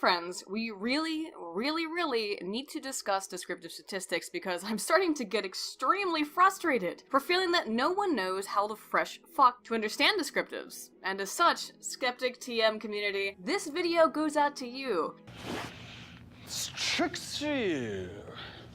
friends, we really need to discuss descriptive statistics because I'm starting to get extremely frustrated for feeling that no one knows how the fresh fuck to understand descriptives. And as such, skeptic TM community, this video goes out to you. Strixie.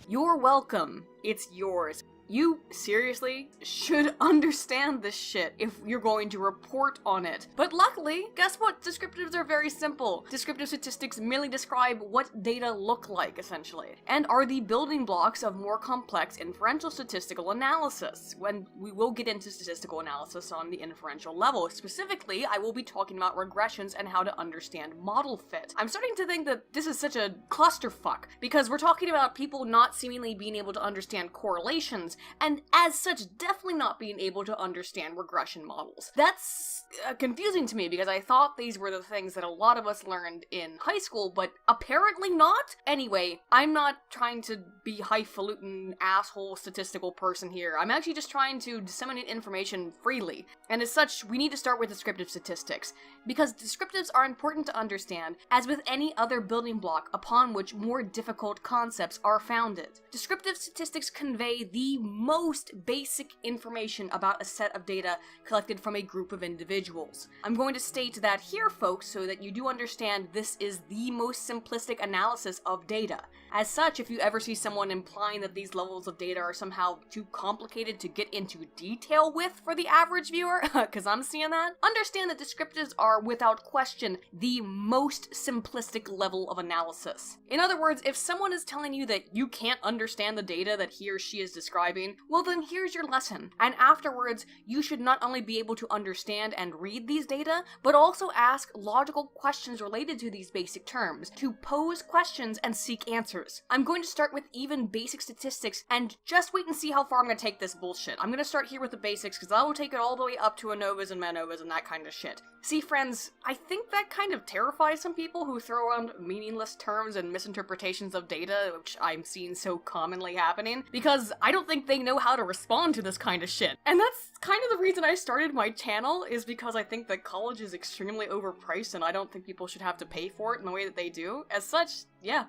You're welcome. It's yours. You, seriously, should understand this shit if you're going to report on it. But luckily, guess what? Descriptives are very simple. Descriptive statistics merely describe what data look like, essentially, and are the building blocks of more complex inferential statistical analysis, when we will get into statistical analysis on the inferential level. Specifically, I will be talking about regressions and how to understand model fit. I'm starting to think that this is such a clusterfuck, because we're talking about people not seemingly being able to understand correlations, and as such definitely not being able to understand regression models. That's confusing to me because I thought these were the things that a lot of us learned in high school, but apparently not. Anyway, I'm not trying to be highfalutin asshole statistical person here. I'm actually just trying to disseminate information freely. And as such, we need to start with descriptive statistics, because descriptives are important to understand, as with any other building block upon which more difficult concepts are founded. Descriptive statistics convey the most basic information about a set of data collected from a group of individuals. I'm going to state that here, folks, so that you do understand this is the most simplistic analysis of data. As such, if you ever see someone implying that these levels of data are somehow too complicated to get into detail with for the average viewer, because I'm seeing that, understand that descriptives are, without question, the most simplistic level of analysis. In other words, if someone is telling you that you can't understand the data that he or she is describing, well then here's your lesson. And afterwards, you should not only be able to understand and read these data, but also ask logical questions related to these basic terms, to pose questions and seek answers. I'm going to start with even basic statistics, and just wait and see how far I'm going to take this bullshit. I'm going to start here with the basics, because I will take it all the way up to ANOVAs and MANOVAs and that kind of shit. See, friends, I think that kind of terrifies some people who throw around meaningless terms and misinterpretations of data, which I'm seeing so commonly happening, because I don't think they know how to respond to this kind of shit. And that's kind of the reason I started my channel, is because I think that college is extremely overpriced and I don't think people should have to pay for it in the way that they do. As such, yeah,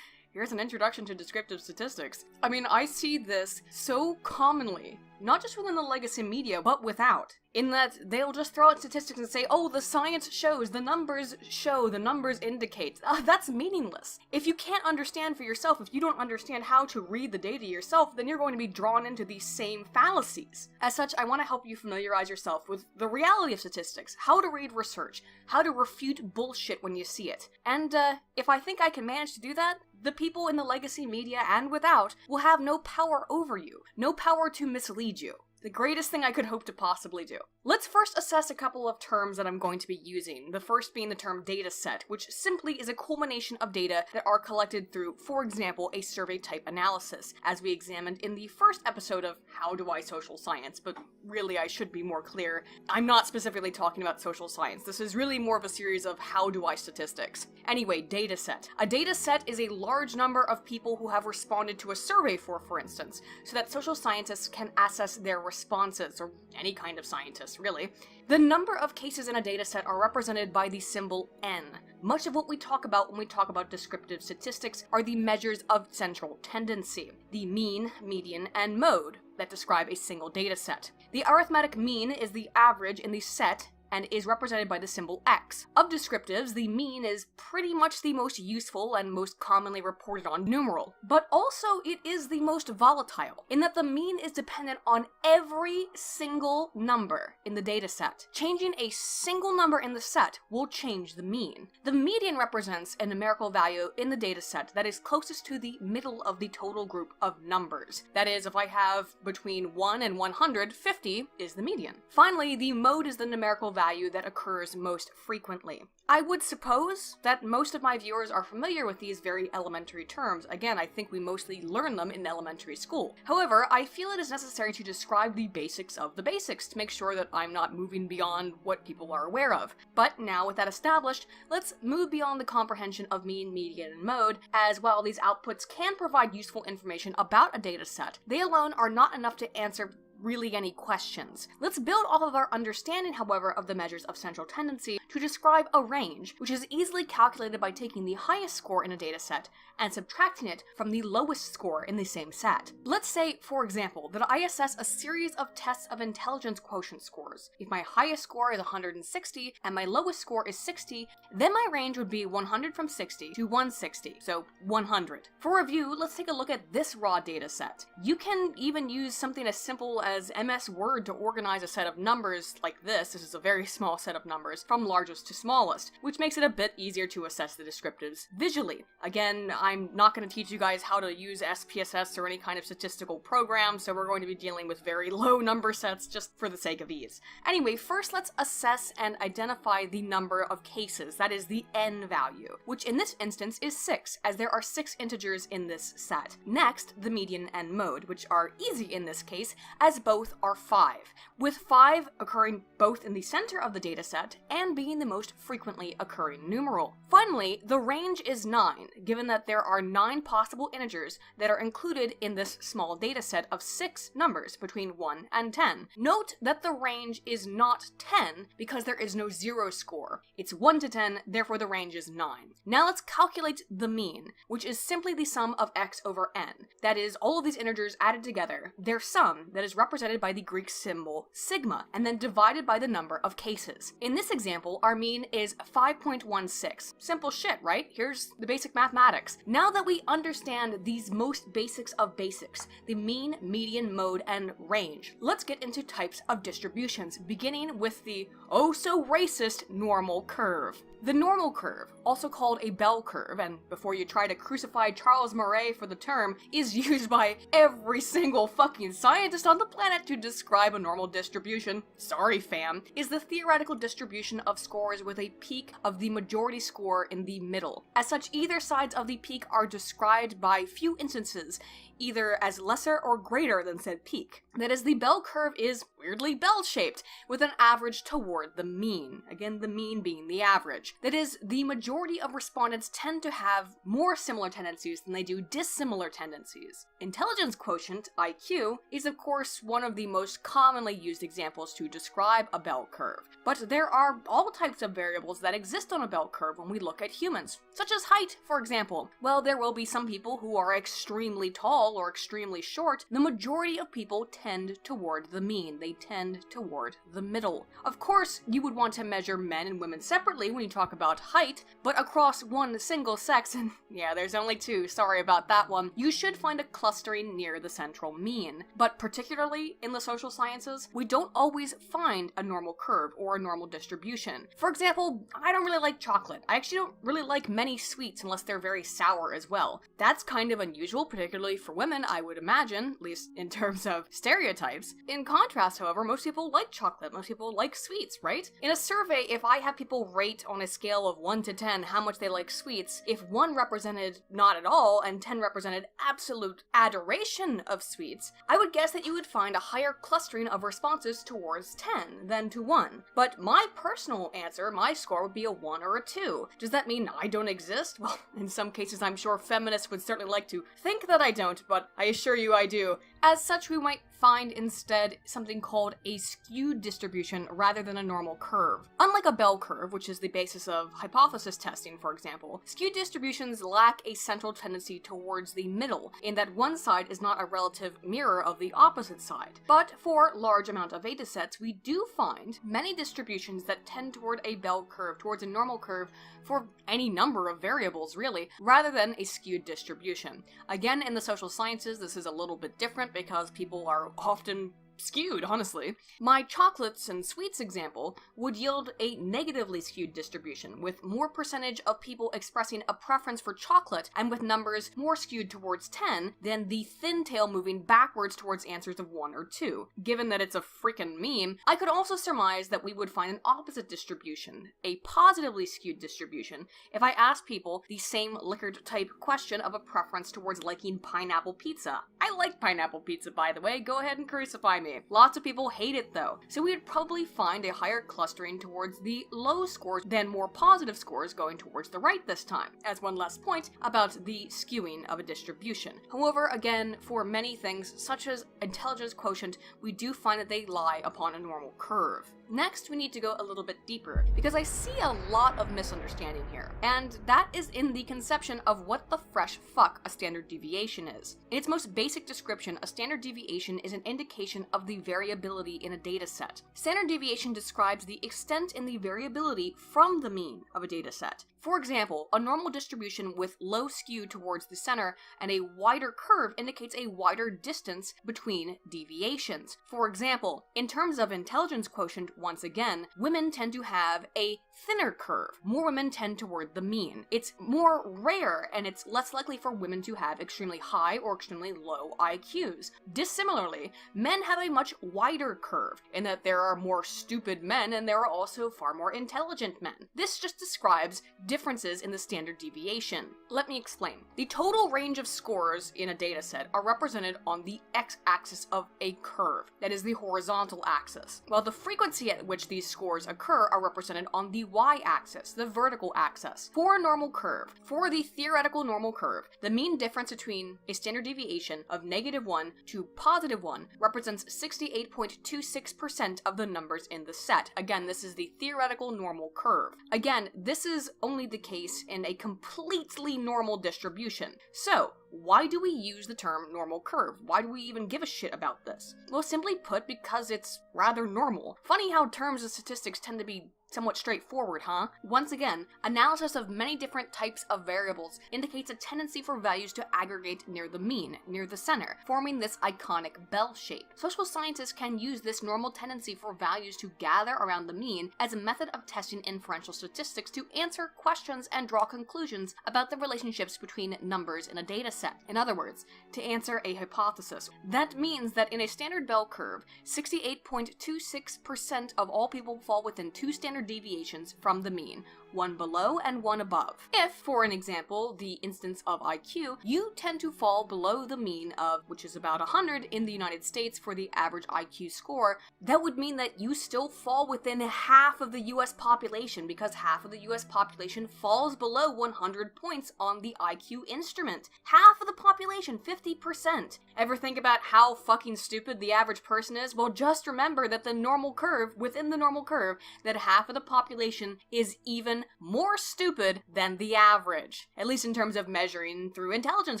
here's an introduction to descriptive statistics. I mean, I see this so commonly, not just within the legacy media, but without. In that they'll just throw out statistics and say, oh, the science shows, the numbers show, the numbers indicate. That's meaningless. If you can't understand for yourself, if you don't understand how to read the data yourself, then you're going to be drawn into these same fallacies. As such, I want to help you familiarize yourself with the reality of statistics, how to read research, how to refute bullshit when you see it. And if I think I can manage to do that, the people in the legacy media and without will have no power over you, no power to mislead you. The greatest thing I could hope to possibly do. Let's first assess a couple of terms that I'm going to be using, the first being the term data set, which simply is a culmination of data that are collected through, for example, a survey type analysis, as we examined in the first episode of How Do I Social Science, but really I should be more clear. I'm not specifically talking about social science. This is really more of a series of How Do I statistics. Anyway, data set. A data set is a large number of people who have responded to a survey for instance, so that social scientists can assess their responses, or any kind of scientist, really. The number of cases in a dataset are represented by the symbol N. Much of what we talk about when we talk about descriptive statistics are the measures of central tendency, the mean, median, and mode that describe a single dataset. The arithmetic mean is the average in the set and is represented by the symbol X. Of descriptives, the mean is pretty much the most useful and most commonly reported on numeral, but also it is the most volatile, in that the mean is dependent on every single number in the dataset. Changing a single number in the set will change the mean. The median represents a numerical value in the dataset that is closest to the middle of the total group of numbers. That is, if I have between 1 and 100, 50 is the median. Finally, the mode is the numerical value that occurs most frequently. I would suppose that most of my viewers are familiar with these very elementary terms. Again, I think we mostly learn them in elementary school. However, I feel it is necessary to describe the basics of the basics to make sure that I'm not moving beyond what people are aware of. But now with that established, let's move beyond the comprehension of mean, median, and mode, as while these outputs can provide useful information about a data set, they alone are not enough to answer really any questions. Let's build off of our understanding, however, of the measures of central tendency to describe a range, which is easily calculated by taking the highest score in a dataset and subtracting it from the lowest score in the same set. Let's say, for example, that I assess a series of tests of intelligence quotient scores. If my highest score is 160 and my lowest score is 60, then my range would be 100 from 60 to 160, so 100. For review, let's take a look at this raw data set. You can even use something as simple as MS Word to organize a set of numbers like this. This is a very small set of numbers, from largest to smallest, which makes it a bit easier to assess the descriptives visually. Again, I'm not going to teach you guys how to use SPSS or any kind of statistical program, so we're going to be dealing with very low number sets just for the sake of ease. Anyway, first let's assess and identify the number of cases, that is the n value, which in this instance is 6, as there are 6 integers in this set. Next, the median and mode, which are easy in this case, as both are 5, with 5 occurring both in the center of the dataset and being the most frequently occurring numeral. Finally, the range is 9, given that there are 9 possible integers that are included in this small dataset of 6 numbers between 1 and 10. Note that the range is not 10 because there is no 0 score. It's 1 to 10, therefore the range is 9. Now let's calculate the mean, which is simply the sum of x over n. That is, all of these integers added together, their sum that is represented by the Greek symbol sigma, and then divided by the number of cases. In this example, our mean is 5.16. Simple shit, right? Here's the basic mathematics. Now that we understand these most basics of basics, the mean, median, mode, and range, let's get into types of distributions, beginning with the oh so racist normal curve. The normal curve, also called a bell curve, and before you try to crucify Charles Murray for the term, is used by every single fucking scientist on the planet to describe a normal distribution. Sorry fam, is the theoretical distribution of scores with a peak of the majority score in the middle. As such, either sides of the peak are described by few instances, either as lesser or greater than said peak. That is, the bell curve is weirdly bell-shaped, with an average toward the mean. Again, the mean being the average. That is, the majority of respondents tend to have more similar tendencies than they do dissimilar tendencies. Intelligence quotient, IQ, is of course one of the most commonly used examples to describe a bell curve. But there are all types of variables that exist on a bell curve when we look at humans, such as height, for example. Well, there will be some people who are extremely tall or extremely short. The majority of people tend toward the mean. They tend toward the middle. Of course, you would want to measure men and women separately when you talk about height, but across one single sex, and yeah, there's only 2, sorry about that one, you should find a clustering near the central mean. But particularly in the social sciences, we don't always find a normal curve or a normal distribution. For example, I don't really like chocolate. I actually don't really like many sweets unless they're very sour as well. That's kind of unusual, particularly for women, I would imagine, at least in terms of stereotypes. In contrast, however, most people like chocolate, most people like sweets, right? In a survey, if I have people rate on a scale of 1 to 10 how much they like sweets, if 1 represented not at all and 10 represented absolute adoration of sweets, I would guess that you would find a higher clustering of responses towards 10 than to 1. But my personal answer, my score would be a 1 or a 2. Does that mean I don't exist? Well, in some cases I'm sure feminists would certainly like to think that I don't, but I assure you I do. As such, we might find instead something called a skewed distribution rather than a normal curve. Unlike a bell curve, which is the basis of hypothesis testing, for example, skewed distributions lack a central tendency towards the middle, in that one side is not a relative mirror of the opposite side. But for large amount of datasets, we do find many distributions that tend toward a bell curve, towards a normal curve, for any number of variables, really, rather than a skewed distribution. Again, in the social sciences, this is a little bit different because people are often skewed, honestly. My chocolates and sweets example would yield a negatively skewed distribution, with more percentage of people expressing a preference for chocolate and with numbers more skewed towards 10 than the thin tail moving backwards towards answers of 1 or 2. Given that it's a freaking meme, I could also surmise that we would find an opposite distribution, a positively skewed distribution, if I asked people the same Likert type question of a preference towards liking pineapple pizza. I like pineapple pizza, by the way, go ahead and crucify me. me. Lots of people hate it though, so we would probably find a higher clustering towards the low scores than more positive scores going towards the right this time, as one last point about the skewing of a distribution. However, again, for many things, such as intelligence quotient, we do find that they lie upon a normal curve. Next, we need to go a little bit deeper, because I see a lot of misunderstanding here, and that is in the conception of what the fresh fuck a standard deviation is. In its most basic description, a standard deviation is an indication of the variability in a dataset. Standard deviation describes the extent in the variability from the mean of a dataset. For example, a normal distribution with low skew towards the center and a wider curve indicates a wider distance between deviations. For example, in terms of intelligence quotient, once again, women tend to have a thinner curve. More women tend toward the mean. It's more rare and it's less likely for women to have extremely high or extremely low IQs. Dissimilarly, men have a much wider curve in that there are more stupid men and there are also far more intelligent men. This just describes differences in the standard deviation. Let me explain. The total range of scores in a dataset are represented on the x-axis of a curve, that is the horizontal axis, while the frequency at which these scores occur are represented on the y-axis, the vertical axis. For a normal curve, for the theoretical normal curve, the mean difference between a standard deviation of -1 to +1 represents 68.26% of the numbers in the set. Again, this is the theoretical normal curve. Again, this is only the case in a completely normal distribution. So, why do we use the term normal curve? Why do we even give a shit about this? Well, simply put, because it's rather normal. Funny how terms of statistics tend to be somewhat straightforward, huh? Once again, analysis of many different types of variables indicates a tendency for values to aggregate near the mean, near the center, forming this iconic bell shape. Social scientists can use this normal tendency for values to gather around the mean as a method of testing inferential statistics to answer questions and draw conclusions about the relationships between numbers in a data set. In other words, to answer a hypothesis. That means that in a standard bell curve, 68.26% of all people fall within two standard deviations from the mean, one below and one above. If, for an example, the instance of IQ, you tend to fall below the mean of, which is about 100 in the United States for the average IQ score, that would mean that you still fall within half of the US population, because half of the US population falls below 100 points on the IQ instrument. Half of the population, 50%. Ever think about how fucking stupid the average person is? Well, just remember that the normal curve, within the normal curve, that half of the population is even more stupid than the average. At least in terms of measuring through intelligence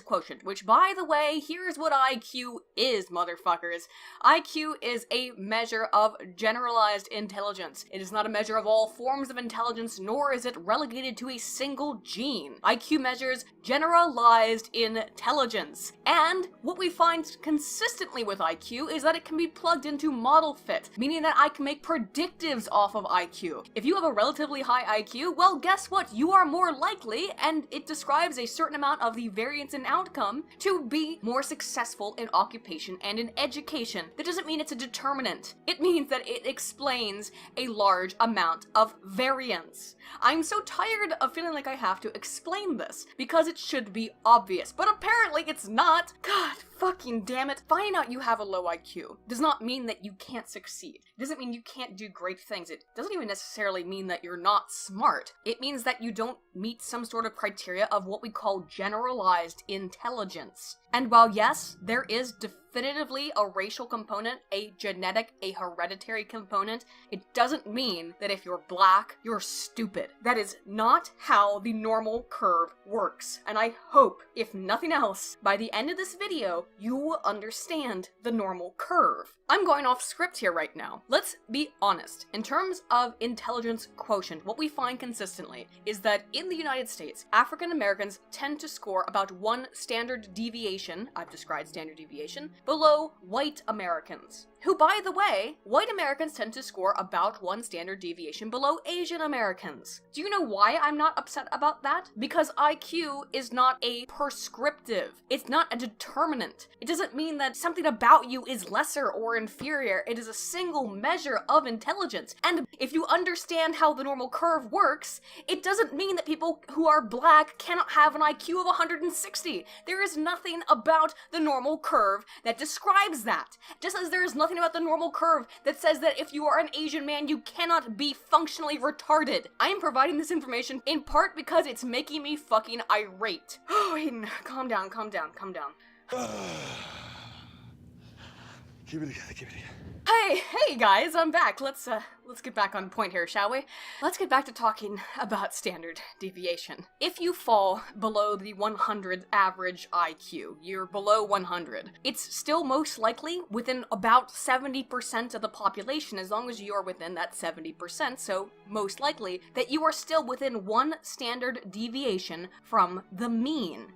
quotient, which, by the way, here's what IQ is, motherfuckers. IQ is a measure of generalized intelligence. It is not a measure of all forms of intelligence, nor is it relegated to a single gene. IQ measures generalized intelligence. And what we find consistently with IQ is that it can be plugged into model fit, meaning that I can make predictives off of IQ. If you have a relatively high IQ, well, guess what? You are more likely, and it describes a certain amount of the variance in outcome, to be more successful in occupation and in education. That doesn't mean it's a determinant. It means that it explains a large amount of variance. I'm so tired of feeling like I have to explain this, because it should be obvious, but apparently it's not. God fucking damn it. Finding out you have a low IQ does not mean that you can't succeed. It doesn't mean you can't do great things. It doesn't even necessarily mean that you're not smart. It means that you don't meet some sort of criteria of what we call generalized intelligence. And while yes, there is definitively a racial component, a genetic, a hereditary component, it doesn't mean that if you're black, you're stupid. That is not how the normal curve works. And I hope, if nothing else, by the end of this video, you will understand the normal curve. I'm going off script here right now. Let's be honest. In terms of intelligence quotient, what we find consistently is that in the United States, African Americans tend to score about one standard deviation, I've described standard deviation, below white Americans. Who, by the way, white Americans tend to score about one standard deviation below Asian Americans. Do you know why I'm not upset about that? Because IQ is not a prescriptive. It's not a determinant. It doesn't mean that something about you is lesser or inferior. It is a single measure of intelligence. And if you understand how the normal curve works, it doesn't mean that people who are black cannot have an IQ of 160. There is nothing about the normal curve that describes that. Just as there is nothing nothing about the normal curve that says that if you are an Asian man, you cannot be functionally retarded. I am providing this information in part because it's making me fucking irate. Oh, Aiden, calm down, calm down, calm down. Keep it together, keep it together. Hey guys, I'm back. Let's get back on point here, shall we? Let's get back to talking about standard deviation. If you fall below the 100 average IQ, you're below 100, it's still most likely within about 70% of the population, as long as you're within that 70%, so most likely that you are still within one standard deviation from the mean.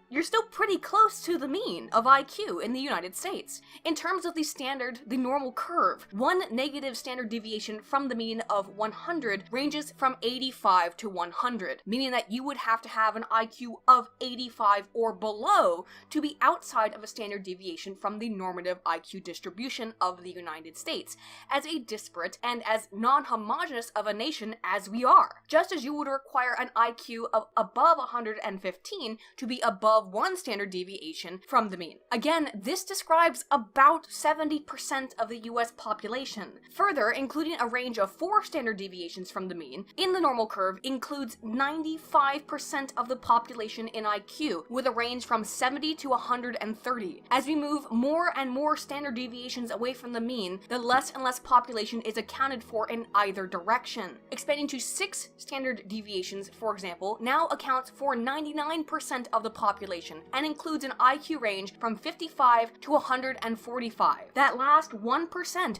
You're still pretty close to the mean of IQ in the United States. In terms of the normal curve, one negative standard deviation from the mean of 100 ranges from 85 to 100, meaning that you would have to have an IQ of 85 or below to be outside of a standard deviation from the normative IQ distribution of the United States, as a disparate and as non-homogeneous of a nation as we are. Just as you would require an IQ of above 115 to be above one standard deviation from the mean. Again, this describes about 70% of the US population. Further, including a range of 4 standard deviations from the mean in the normal curve includes 95% of the population in IQ, with a range from 70 to 130. As we move more and more standard deviations away from the mean, the less and less population is accounted for in either direction. Expanding to 6 standard deviations, for example, now accounts for 99% of the population and includes an IQ range from 55 to 145. That last 1%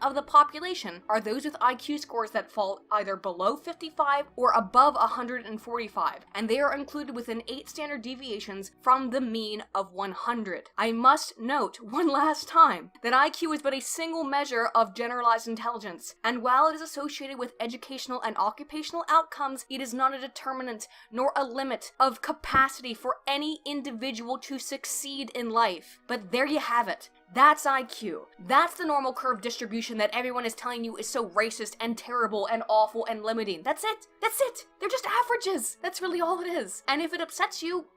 of the population are those with IQ scores that fall either below 55 or above 145, and they are included within 8 standard deviations from the mean of 100. I must note one last time that IQ is but a single measure of generalized intelligence, and while it is associated with educational and occupational outcomes, it is not a determinant nor a limit of capacity for any individual to succeed in life. But there you have it. That's IQ. That's the normal curve distribution that everyone is telling you is so racist and terrible and awful and limiting. That's it. That's it. They're just averages. That's really all it is. And if it upsets you,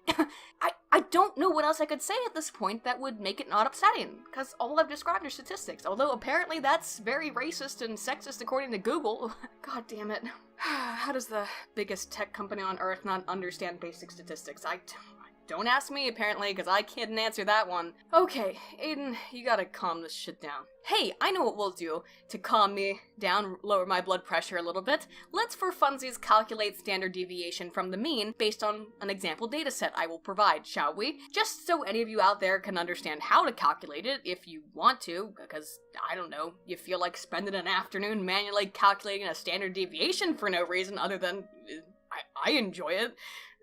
I don't know what else I could say at this point that would make it not upsetting, because all I've described are statistics, although apparently that's very racist and sexist according to Google. God damn it. How does the biggest tech company on earth not understand basic statistics? Don't ask me, apparently, because I can't answer that one. Okay, Aiden, you gotta calm this shit down. Hey, I know what we'll do to calm me down, lower my blood pressure a little bit. Let's, for funsies, calculate standard deviation from the mean based on an example dataset I will provide, shall we? Just so any of you out there can understand how to calculate it if you want to, because, I don't know, you feel like spending an afternoon manually calculating a standard deviation for no reason other than I enjoy it.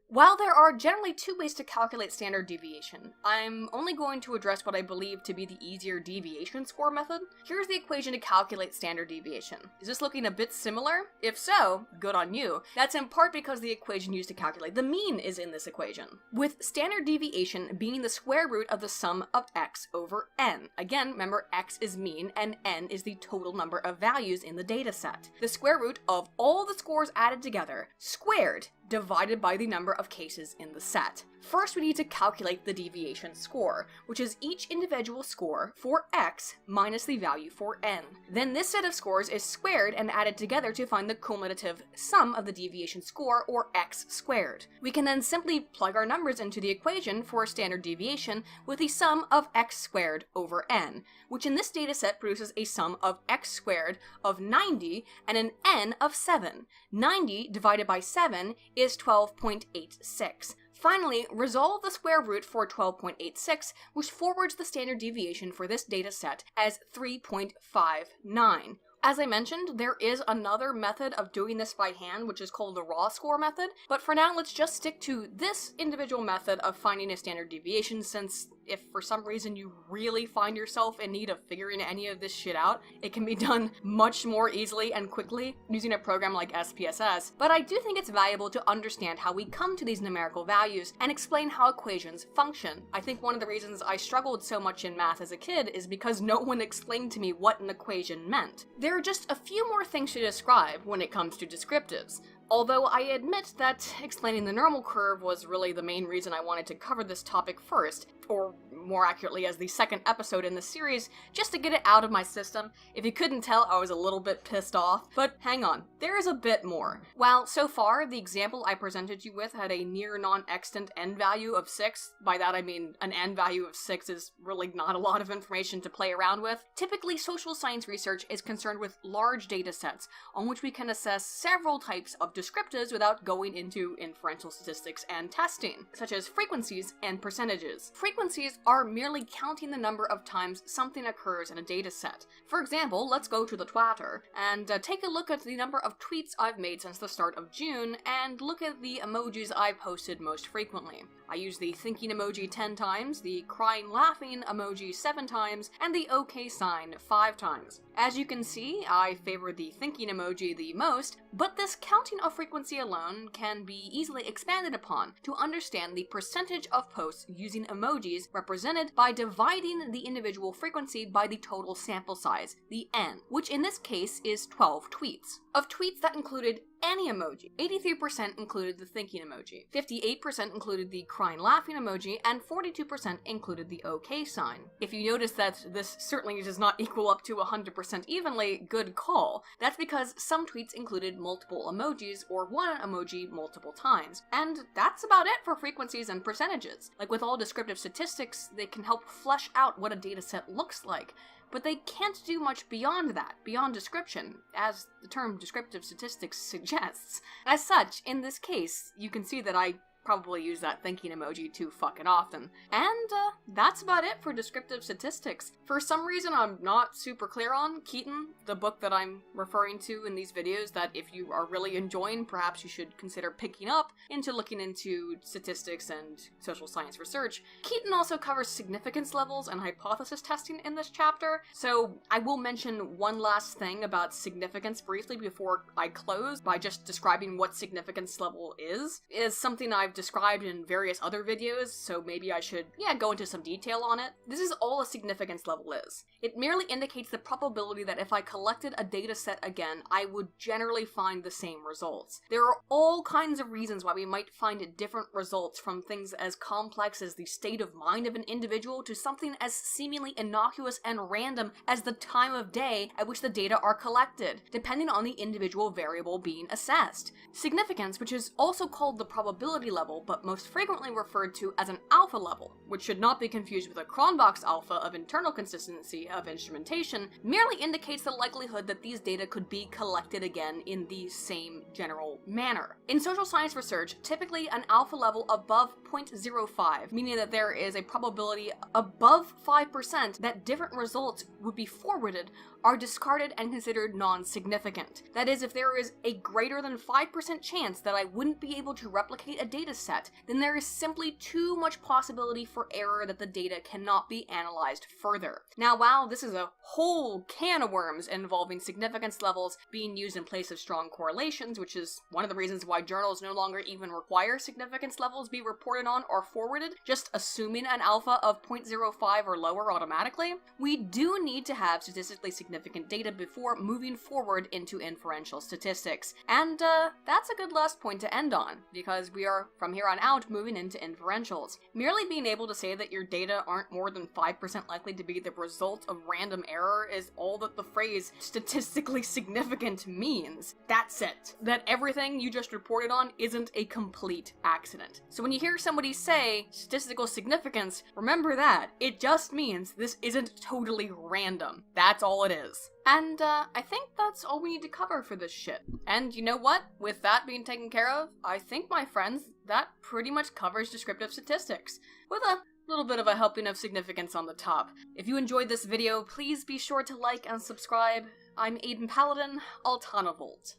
While there are generally 2 ways to calculate standard deviation, I'm only going to address what I believe to be the easier deviation score method. Here's the equation to calculate standard deviation. Is this looking a bit similar? If so, good on you. That's in part because the equation used to calculate the mean is in this equation, with standard deviation being the square root of the sum of x over n. Again, remember, x is mean and n is the total number of values in the data set. The square root of all the scores added together, squared, divided by the number of cases in the set. First, we need to calculate the deviation score, which is each individual score for x minus the value for n. Then this set of scores is squared and added together to find the cumulative sum of the deviation score, or x squared. We can then simply plug our numbers into the equation for a standard deviation with the sum of x squared over n, which in this dataset produces a sum of x squared of 90 and an n of 7. 90 divided by 7 is 12.86. Finally, resolve the square root for 12.86, which forwards the standard deviation for this data set as 3.59. As I mentioned, there is another method of doing this by hand, which is called the raw score method, but for now let's just stick to this individual method of finding a standard deviation, since if for some reason you really find yourself in need of figuring any of this shit out, it can be done much more easily and quickly using a program like SPSS, but I do think it's valuable to understand how we come to these numerical values and explain how equations function. I think one of the reasons I struggled so much in math as a kid is because no one explained to me what an equation meant. There are just a few more things to describe when it comes to descriptives. Although I admit that explaining the normal curve was really the main reason I wanted to cover this topic first, or more accurately as the second episode in the series, just to get it out of my system. If you couldn't tell, I was a little bit pissed off, but hang on, there is a bit more. While so far, the example I presented you with had a near non-extant n value of 6, by that I mean an n value of 6 is really not a lot of information to play around with, typically social science research is concerned with large data sets on which we can assess several types of descriptives without going into inferential statistics and testing, such as frequencies and percentages. Frequencies are merely counting the number of times something occurs in a data set. For example, let's go to the Twitter and take a look at the number of tweets I've made since the start of June and look at the emojis I posted most frequently. I use the thinking emoji 10 times, the crying laughing emoji 7 times, and the OK sign 5 times. As you can see, I favor the thinking emoji the most, but this counting of frequency alone can be easily expanded upon to understand the percentage of posts using emojis represented by dividing the individual frequency by the total sample size, the n, which in this case is 12 tweets. Of tweets that included any emoji, 83% included the thinking emoji, 58% included the crying laughing emoji, and 42% included the OK sign. If you notice that this certainly does not equal up to 100% evenly, good call. That's because some tweets included multiple emojis or one emoji multiple times. And that's about it for frequencies and percentages. Like with all descriptive statistics, they can help flesh out what a dataset looks like. But they can't do much beyond that, beyond description, as the term descriptive statistics suggests. As such, in this case, you can see that I probably use that thinking emoji too fucking often. And that's about it for descriptive statistics. For some reason I'm not super clear on, Keaton, the book that I'm referring to in these videos that if you are really enjoying, perhaps you should consider picking up into looking into statistics and social science research. Keaton also covers significance levels and hypothesis testing in this chapter, so I will mention one last thing about significance briefly before I close by just describing what significance level is something I've described in various other videos, so maybe I should, go into some detail on it. This is all a significance level is. It merely indicates the probability that if I collected a data set again, I would generally find the same results. There are all kinds of reasons why we might find different results, from things as complex as the state of mind of an individual to something as seemingly innocuous and random as the time of day at which the data are collected, depending on the individual variable being assessed. Significance, which is also called the probability level, but most frequently referred to as an alpha level, which should not be confused with a Cronbach's alpha of internal consistency of instrumentation, merely indicates the likelihood that these data could be collected again in the same general manner. In social science research, typically an alpha level above 0.05, meaning that there is a probability above 5% that different results would be forwarded, are discarded and considered non-significant. That is, if there is a greater than 5% chance that I wouldn't be able to replicate a data set, then there is simply too much possibility for error that the data cannot be analyzed further. Now, while this is a whole can of worms involving significance levels being used in place of strong correlations, which is one of the reasons why journals no longer even require significance levels be reported on or forwarded, just assuming an alpha of 0.05 or lower automatically, we do need to have statistically significant data before moving forward into inferential statistics. And that's a good last point to end on, because we are, from here on out, moving into inferentials. Merely being able to say that your data aren't more than 5% likely to be the result of random error is all that the phrase statistically significant means. That's it. That everything you just reported on isn't a complete accident. So when you hear somebody say statistical significance, remember that. It just means this isn't totally random. That's all it is. And I think that's all we need to cover for this shit. And you know what? With that being taken care of, I think, my friends, that pretty much covers descriptive statistics, with a little bit of a helping of significance on the top. If you enjoyed this video, please be sure to like and subscribe. I'm Aydin Paladin, Altana Volt.